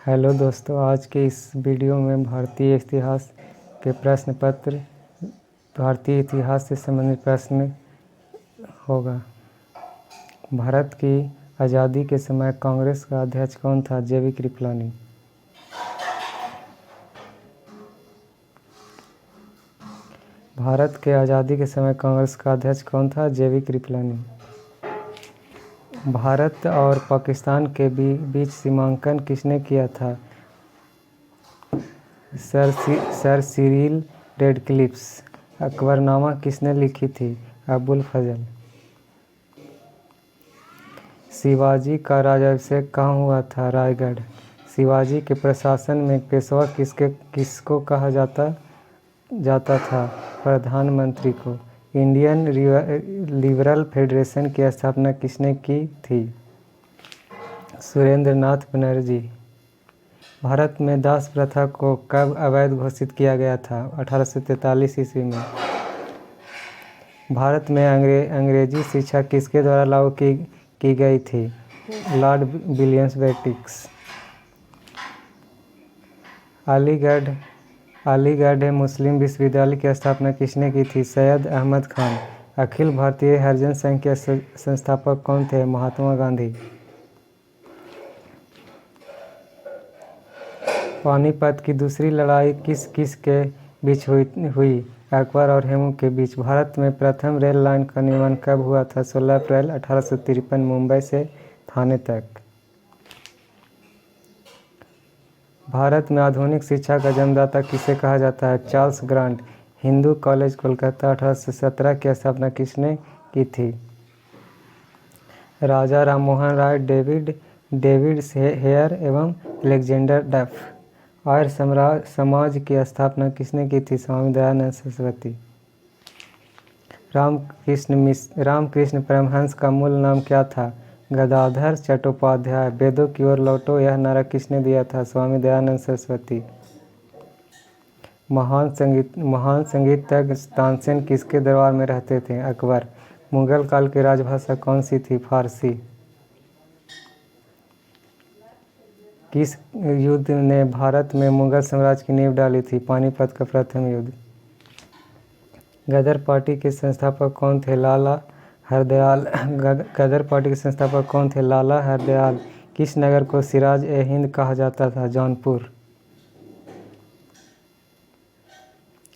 Hello दोस्तों, आज के इस वीडियो में भारतीय इतिहास के प्रश्न पत्र भारतीय इतिहास से संबंधित प्रश्न होगा। भारत की आज़ादी के समय कांग्रेस का अध्यक्ष कौन था? जेबी कृपलानी। भारत के आज़ादी के समय कांग्रेस का अध्यक्ष कौन था? जेबी कृपलानी। भारत और पाकिस्तान के बीच सीमांकन किसने किया था? Sir Cyril रेडक्लिफ्स। अकबरनामा किसने लिखी थी? अबुल फजल। शिवाजी का राज्याभिषेक कहाँ हुआ था? रायगढ़। शिवाजी के प्रशासन में पेशवा किसको कहा जाता था? प्रधानमंत्री को। इंडियन लिबरल फेडरेशन की स्थापना किसने की थी? सुरेंद्र नाथ बनर्जी। भारत में दास प्रथा को कब अवैध घोषित किया गया था? 1843 ईस्वी में। भारत में अंग्रेजी शिक्षा किसके द्वारा लागू की गई थी? Lord Williams Bentincks. Aligarh Muslim विश्वविद्यालय की स्थापना किसने की थी? सैयद अहमद खान। अखिल भारतीय हरिजन संघ के संस्थापक कौन थे? महात्मा गांधी। पानीपत की दूसरी लड़ाई किस के बीच हुई? अकबर और हेमू के बीच। भारत में प्रथम रेल लाइन का निर्माण कब हुआ था? 16 अप्रैल 1853 मुंबई से थाने तक। भारत में आधुनिक शिक्षा का जन्मदाता किसे कहा जाता है? Charles grant. Hindu college Kolkata 1817 की स्थापना किसने की थी? राजा राममोहन राय, डेविड हेयर एवं अलेक्जेंडर डफ। आर्य समाज की स्थापना किसने की थी? स्वामी दयानंद सरस्वती। रामकृष्ण परमहंस का मूल नाम क्या था? गदाधर चट्टोपाध्याय। वेदों की ओर लौटो यह नारा किसने दिया था? स्वामी दयानंद सरस्वती। महान संगीतज्ञ तानसेन किसके दरबार में रहते थे? अकबर। मुगल काल की राजभाषा कौन सी थी? फारसी। किस युद्ध ने भारत में मुगल साम्राज्य की नींव डाली थी? पानीपत का प्रथम युद्ध। गदर पार्टी के संस्थापक कौन थे? लाला हरदयाल। गदर पार्टी के संस्थापक कौन थे? लाला हरदयाल। किस नगर को सिराज ए हिंद कहा जाता था? जौनपुर।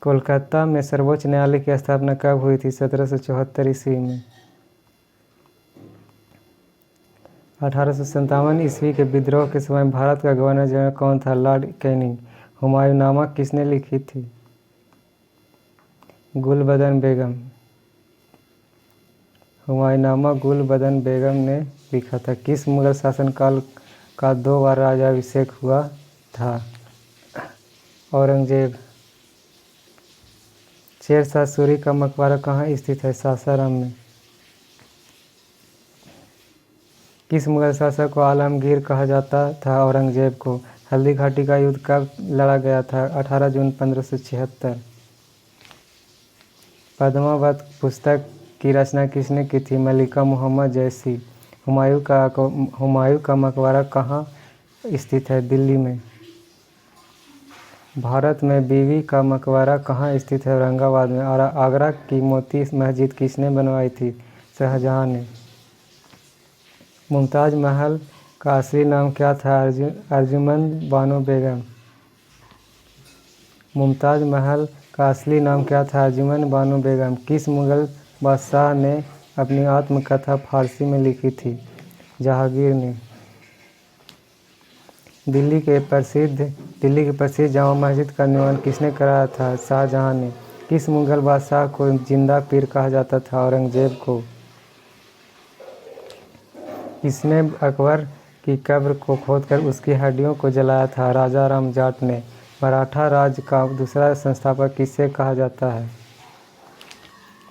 कोलकाता में सर्वोच्च न्यायालय की स्थापना कब हुई थी? 1774 ईस्वी में। 1857 ईस्वी के विद्रोह के समय भारत का गवर्नर जनरल कौन था? Lord Canning. हुमायूंनामा किसने लिखी थी? गुलबदन बेगम। हुमायूंनामा गुलबदन बेगम ने लिखा था। किस मुगल शासनकाल का 2 बार राज्याभिषेक हुआ था? औरंगजेब। शेरशाह सूरी का मकबरा कहाँ स्थित है? सासाराम में। किस मुगल शासक को आलमगीर कहा जाता था? औरंगजेब को। हल्दी घाटी का युद्ध कब लड़ा गया था? 18 जून 1576। पद्मावत पुस्तक की रचना किसने की थी? मलिका मुहम्मद जैसी। हुमायूं का मकबरा कहाँ स्थित है? दिल्ली में। भारत में बीवी का मकबरा कहाँ स्थित है? औरंगाबाद में। और आगरा की मोती मस्जिद किसने बनवाई थी? शाहजहां ने। मुमताज महल का असली नाम क्या था? अर्जुमंद बानो बेगम। मुमताज महल का असली नाम क्या था? अर्जुमंद बानो बेगम। किस मुगल बादशाह ने अपनी आत्मकथा फारसी में लिखी थी? जहांगीर ने। दिल्ली की प्रसिद्ध जामा मस्जिद का निर्माण किसने कराया था? शाहजहां ने। किस मुगल बादशाह को जिंदा पीर कहा जाता था? औरंगजेब को। किसने अकबर की कब्र को खोदकर उसकी हड्डियों को जलाया था? राजा राम जाट ने। मराठा राज का दूसरा संस्थापक किसे कहा जाता है?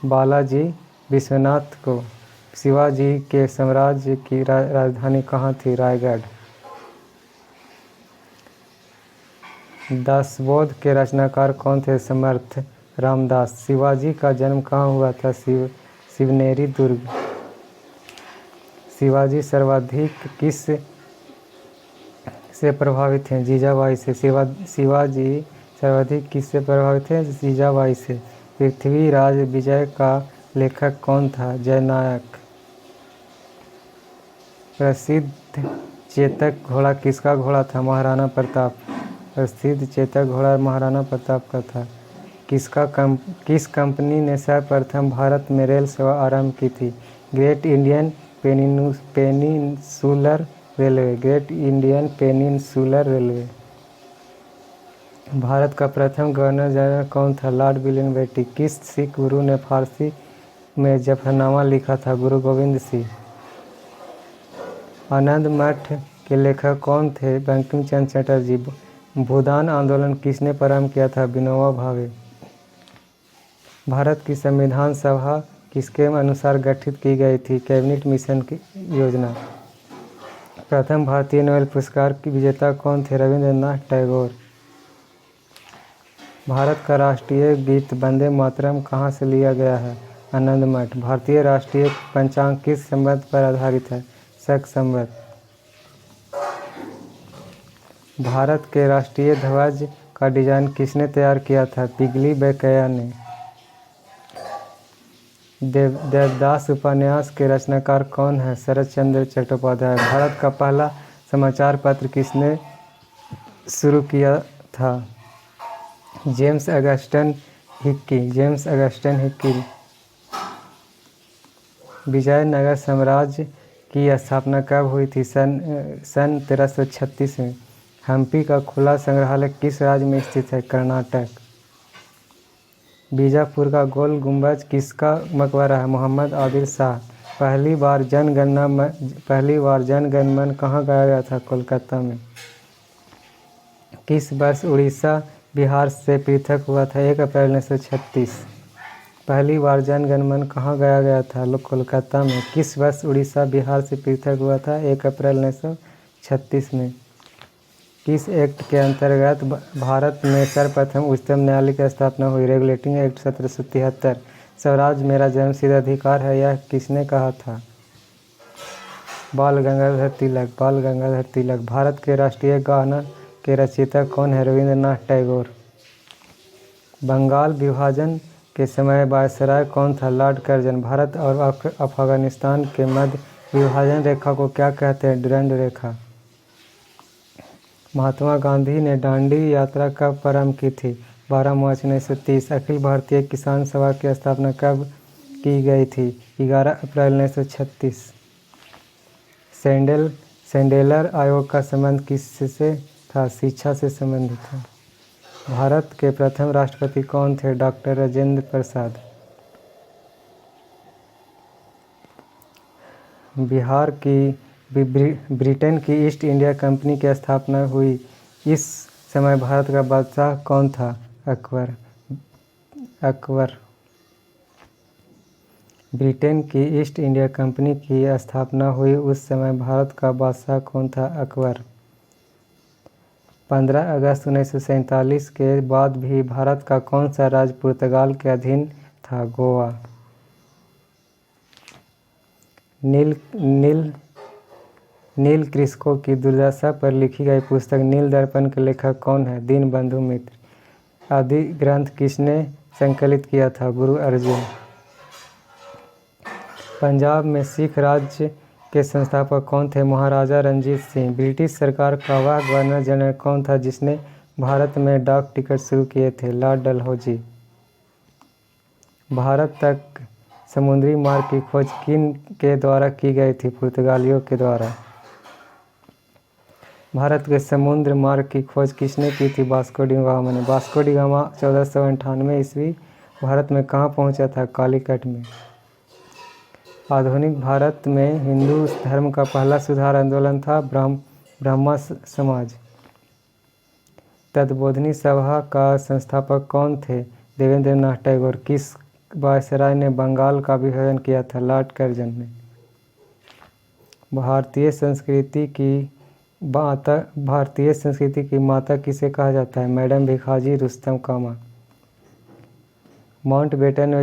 बालाजी विश्वनाथ को। शिवाजी के साम्राज्य की राजधानी कहाँ थी? रायगढ़। दासबोध के रचनाकार कौन थे? समर्थ रामदास। शिवाजी का जन्म कहाँ हुआ था? शिवनेरी दुर्ग। शिवाजी सर्वाधिक किस से प्रभावित हैं? जीजाबाई से। शिवाजी सर्वाधिक किससे प्रभावित हैं? जीजाबाई से। पृथ्वीराज विजय का लेखक कौन था? जननायक। प्रसिद्ध चेतक घोड़ा किसका घोड़ा था? महाराणा प्रताप। प्रसिद्ध चेतक घोड़ा महाराणा प्रताप का था। किस कंपनी ने सर्वप्रथम भारत में रेल सेवा आरंभ की थी? Great Indian peninsular railway. Great Indian peninsular railway. Bharat का प्रथम गवर्नर जनरल कौन था? Lord William Bentinck. किस सिख गुरु ने फारसी में जफरनामा लिखा था? गुरु गोविंद सिंह। आनंद मठ के लेखक कौन थे? बंकिम चंद्र चटर्जी। भूदान आंदोलन किसने प्रारंभ किया था? विनोबा भावे। भारत की संविधान सभा किसके अनुसार गठित की गई थी? कैबिनेट मिशन की योजना। प्रथम भारतीय नोबेल पुरस्कार की विजेता कौन थे? रविंद्रनाथ टैगोर। भारत का राष्ट्रीय गीत वंदे मातरम कहाँ से लिया गया है? आनंद मठ। भारतीय राष्ट्रीय पंचांग किस संवत पर आधारित है? शक संवत। भारत के राष्ट्रीय ध्वज का डिजाइन किसने तैयार किया था? पिगली बेकैया ने। देवदास उपन्यास के रचनाकार कौन है? शरत चंद्र चट्टोपाध्याय। भारत का पहला समाचार पत्र किसने शुरू किया था? James Augustus Hicky. James Augustus Hicky. Vijayanagara साम्राज्य की स्थापना कब हुई थी? सन 1336 में। हम्पी का खुला संग्रहालय किस राज्य में स्थित है? कर्नाटक। बीजापुर का गोल गुंबज किसका मकबरा है? मोहम्मद आदिल शाह। पहली बार जनगण मन कहाँ गाया गया था? कोलकाता में। किस वर्ष उड़ीसा बिहार से पृथक हुआ था? 1 अप्रैल 1936। पहली बार जनगण मन कहाँ गाया गया था? कोलकाता में। किस वर्ष उड़ीसा बिहार से पृथक हुआ था? 1 अप्रैल 1936 में। किस एक्ट के अंतर्गत भारत में सर्वप्रथम उच्चतम न्यायालय की स्थापना हुई? Regulating act 1773। स्वराज मेरा जन्मसिद्ध अधिकार है, यह किसने कहा था? बाल गंगाधर तिलक। बाल गंगाधर तिलक। भारत के राष्ट्रीय गाना के रचयिता कौन है? रविंद्रनाथ टैगोर। बंगाल विभाजन के समय वायसराय कौन था? Lord Curzon. भारत और अफगानिस्तान के मध्य विभाजन रेखा को क्या कहते हैं? डुरंड रेखा। महात्मा गांधी ने दांडी यात्रा कब प्रारंभ की थी? 12 मार्च 1930। अखिल भारतीय किसान सभा की स्थापना कब की गई थी? 11 अप्रैल 1936। सेंडेलर आयोग का संबंध किससे था? शिक्षा से संबंधित था। भारत के प्रथम राष्ट्रपति कौन थे? डॉक्टर राजेंद्र प्रसाद। ब्रिटेन की ईस्ट इंडिया कंपनी की स्थापना हुई। इस समय भारत का बादशाह कौन था? अकबर। ब्रिटेन की ईस्ट इंडिया कंपनी की स्थापना हुई उस समय भारत का बादशाह कौन था? अकबर। 15 अगस्त 1947 के बाद भी भारत का कौन सा राज्य पुर्तगाल के अधीन था? गोवा। नील कृषकों की दुर्दशा पर लिखी गई पुस्तक नील दर्पण के लेखक कौन है? दीनबंधु मित्र। आदि ग्रंथ किसने संकलित किया था? गुरु अर्जुन। पंजाब में सिख राज्य के संस्थापक कौन थे? महाराजा रंजीत सिंह। ब्रिटिश सरकार का वह गवर्नर जनरल कौन था जिसने भारत में डाक टिकट शुरू किए थे? लॉर्ड डलहौजी। भारत तक समुद्री मार्ग की खोज किन के द्वारा की गई थी? पुर्तगालियों के द्वारा। भारत के समुद्र मार्ग की खोज किसने की थी? वास्को डी गामा ने। वास्को डी गामा 1498 ईस्वी भारत में कहाँ पहुँचा था? कालीकट में। आधुनिक भारत में हिंदू धर्म का पहला सुधार आंदोलन था ब्रह्म समाज। तत्बोधिनी सभा का संस्थापक कौन थे? देवेंद्रनाथ टैगोर। किस वायसराय ने बंगाल का विभाजन किया था? लॉर्ड कर्जन ने। भारतीय संस्कृति की माता किसे कहा जाता है? मैडम भिखाजी रुस्तम कामा। माउंटबेटन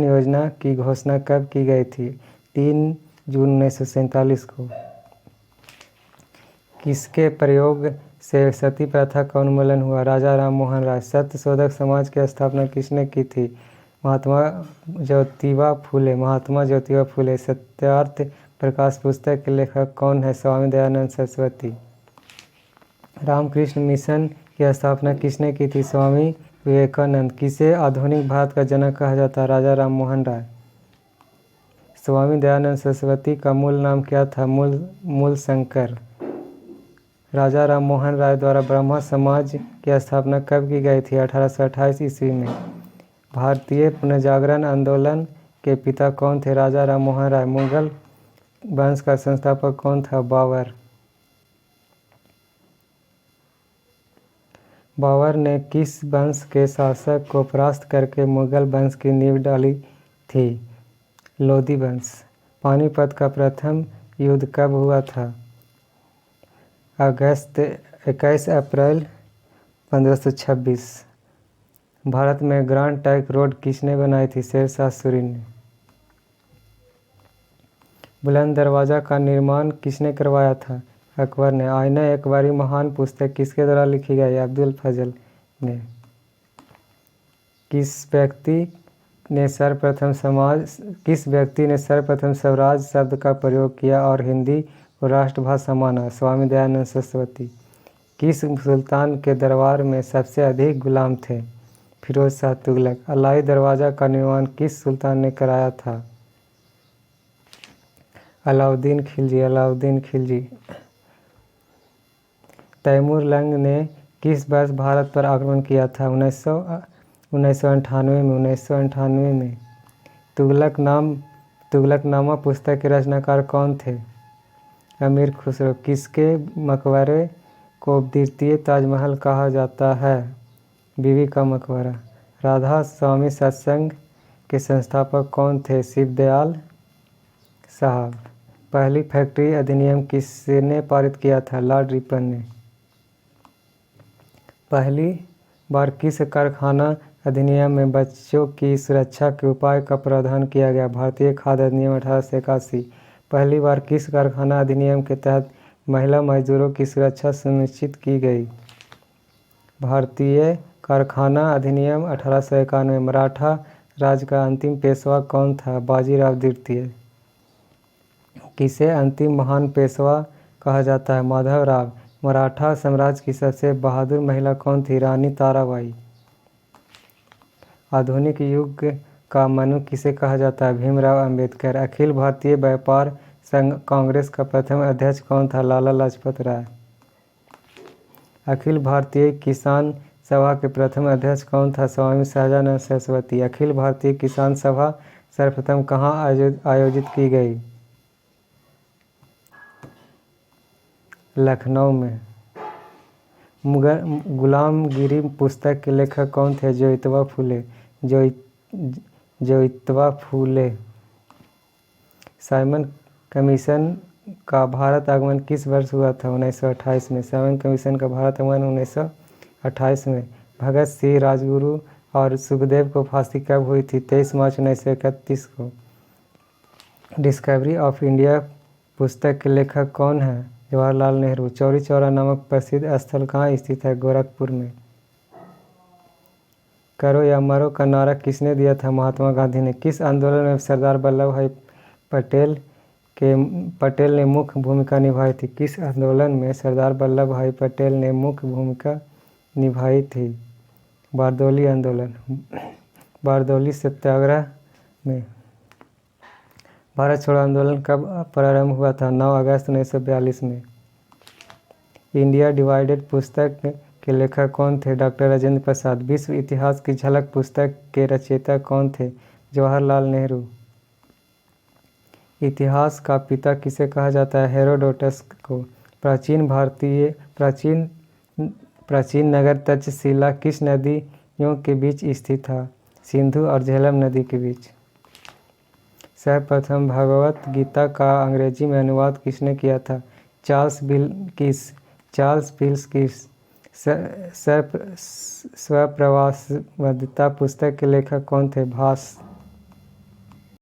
योजना की घोषणा कब की गई थी? 3 जून 1947 को। किसके प्रयोग से सती प्रथा का उन्मूलन हुआ? राजा राम मोहन राय। सत्य शोधक समाज की स्थापना किसने की थी? महात्मा ज्योतिबा फूले। महात्मा ज्योतिबा फूले। सत्यार्थ प्रकाश पुस्तक के लेखक कौन है? स्वामी दयानंद सरस्वती। रामकृष्ण मिशन की स्थापना किसने की थी? स्वामी विवेकानंद। किसे आधुनिक भारत का जनक कहा जाता है? राजा राम मोहन राय। स्वामी दयानंद सरस्वती का मूल नाम क्या था? मूलशंकर। राजा राम मोहन राय द्वारा ब्रह्मा समाज की स्थापना कब की गई थी? 1828 ईस्वी में। भारतीय पुनर्जागरण आंदोलन के पिता कौन थे? राजा राम मोहन राय। मुगल वंश का संस्थापक कौन था? बाबर। बाबर ने किस वंश के शासक को परास्त करके मुगल वंश की नींव डाली थी? लोधी वंश। पानीपत का प्रथम युद्ध कब हुआ था? 21 अप्रैल 1526। भारत में ग्रांड ट्रंक रोड किसने बनाई थी? शेरशाह सूरी ने। बुलंद दरवाजा का निर्माण किसने करवाया था? अकबर ने। आईना एक बारी महान पुस्तक किसके द्वारा लिखी गई? अब्दुल फजल ने। किस व्यक्ति ने सर्वप्रथम स्वराज शब्द का प्रयोग किया और हिंदी को राष्ट्रभाषा माना? स्वामी दयानंद सरस्वती। किस सुल्तान के दरबार में सबसे अधिक गुलाम थे? फिरोज शाह तुगलक। अलाई दरवाजा का निर्माण किस सुल्तान ने कराया था? अलाउद्दीन खिलजी। अलाउद्दीन खिलजी। तैमूर लंग ने किस वर्ष भारत पर आक्रमण किया था? 1998 में। तुगलकनामा पुस्तक के रचनाकार कौन थे? अमीर खुसरो। किसके मकबरे को द्वितीय ताजमहल कहा जाता है? बीबी का मकबरा। राधा स्वामी सत्संग के संस्थापक कौन थे? शिवदयाल साहब। पहली फैक्ट्री अधिनियम किसने पारित किया था? लॉर्ड रिपन ने। पहली बार किस कारखाना अधिनियम में बच्चों की सुरक्षा के उपाय का प्रावधान किया गया? भारतीय खाद्य अधिनियम 1881। पहली बार किस कारखाना अधिनियम के तहत महिला मजदूरों की सुरक्षा सुनिश्चित की गई? भारतीय कारखाना अधिनियम 1891। मराठा राज्य का अंतिम पेशवा कौन था? बाजीराव द्वितीय। किसे अंतिम महान पेशवा कहा जाता है? माधवराव। मराठा साम्राज्य की सबसे बहादुर महिला कौन थी? रानी ताराबाई। आधुनिक युग का मनु किसे कहा जाता है? भीमराव अंबेडकर। अखिल भारतीय व्यापार संघ कांग्रेस का प्रथम अध्यक्ष कौन था? लाला लाजपत राय। अखिल भारतीय किसान सभा के प्रथम अध्यक्ष कौन था? स्वामी सहजानंद सरस्वती। अखिल भारतीय किसान सभा सर्वप्रथम कहाँ आयोजित की गई? लखनऊ में। गुलामगिरी पुस्तक के लेखक कौन थे? ज्योतिबा फूले। ज्योतिबा फूले। साइमन कमीशन का भारत आगमन किस वर्ष हुआ था? 1928 में। साइमन कमीशन का भारत आगमन 1928 में। भगत सिंह, राजगुरु और सुखदेव को फांसी कब हुई थी? 23 मार्च 1931 को। डिस्कवरी ऑफ इंडिया पुस्तक के लेखक कौन है? जवाहरलाल नेहरू। चौरी चौरा नामक प्रसिद्ध स्थल कहाँ स्थित है? गोरखपुर में। करो या मरो का नारा किसने दिया था? महात्मा गांधी ने। किस आंदोलन में सरदार वल्लभ भाई पटेल ने मुख्य भूमिका निभाई थी? किस आंदोलन में सरदार वल्लभ भाई पटेल ने मुख्य भूमिका निभाई थी? बारदौली आंदोलन। बारदौली सत्याग्रह में। भारत छोड़ो आंदोलन कब प्रारंभ हुआ था? 9 अगस्त 1942 में। इंडिया डिवाइडेड पुस्तक के लेखक कौन थे? डॉक्टर राजेंद्र प्रसाद। विश्व इतिहास की झलक पुस्तक के रचयिता कौन थे? जवाहरलाल नेहरू। इतिहास का पिता किसे कहा जाता है? हेरोडोटस को। प्राचीन नगर तक्षशिला किस नदियों के बीच स्थित था? सिंधु और झेलम नदी के बीच। सर्वप्रथम भगवत गीता का अंग्रेजी में अनुवाद किसने किया था? Charles Wilkes. स्वप्रवासवादिता पुस्तक के लेखक कौन थे? भास।